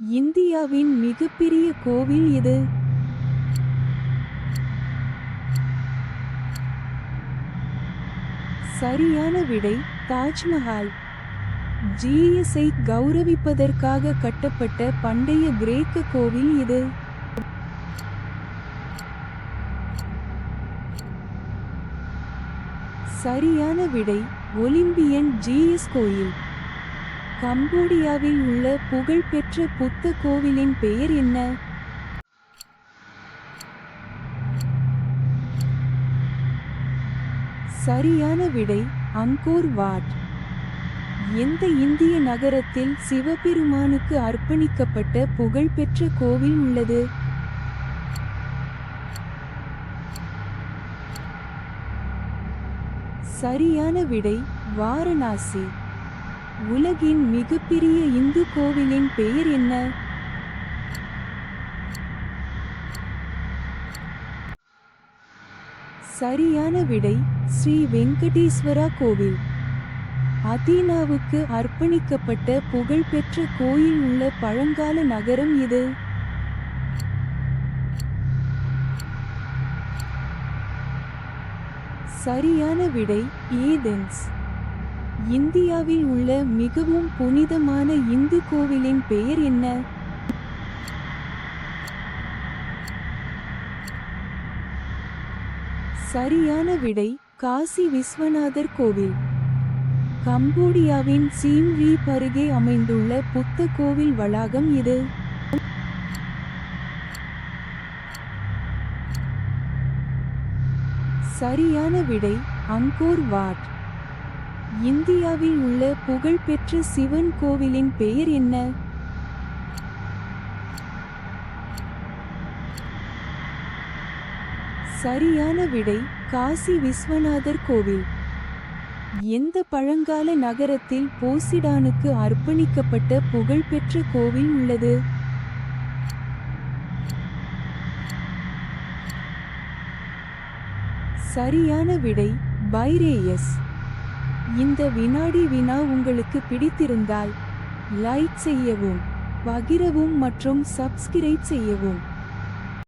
இந்தியாவின் மிகப்பெரிய கோவில் எது? சரியான விடை தாஜ்மஹால். ஜீசஸை கௌரவிப்பதற்காக கட்டப்பட்ட பண்டைய கிரேக்க கோவில் எது? சரியான விடை ஒலிம்பியன் ஜீசஸ் கோயில். கம்போடியாவில் உள்ள புகழ்பெற்ற புத்த கோவிலின் பெயர் என்ன? சரியான விடை அங்கோர் வாட். எந்த இந்திய நகரத்தில் சிவபெருமானுக்கு அர்ப்பணிக்கப்பட்ட புகழ்பெற்ற கோவில் உள்ளது? சரியான விடை வாரணாசி. உலகின் மிகப்பெரிய இந்து கோவிலின் பெயர் என்ன? சரியான விடை ஸ்ரீ வெங்கடேஸ்வரா கோவில். அதீனாவுக்கு அர்ப்பணிக்கப்பட்ட புகழ்பெற்ற கோயில் உள்ள பழங்கால நகரம் எது? சரியான விடை ஏதென்ஸ். இந்தியாவில் உள்ள மிகவும் புனிதமான இந்து கோவிலின் பெயர் என்ன? சரியான விடை காசி விஸ்வநாதர் கோவில். கம்போடியாவின் சீம் ரீப் அருகே அமைந்துள்ள புத்த கோவில் வளாகம் எது? சரியான விடை அங்கோர் வாட். இந்தியாவில் உள்ள புகழ்பெற்ற சிவன் கோவிலின் பெயர் என்ன? சரியான விடை காசி விஸ்வநாதர் கோவில். எந்த பழங்கால நகரத்தில் போசிடானுக்கு அர்ப்பணிக்கப்பட்ட புகழ்பெற்ற கோவில் உள்ளது? சரியான விடை பைரேயஸ். இந்த வினாடி வினா உங்களுக்கு பிடித்திருந்தால் லைக் செய்யவும், பகிரவும் மற்றும் சப்ஸ்கிரைப் செய்யவும்.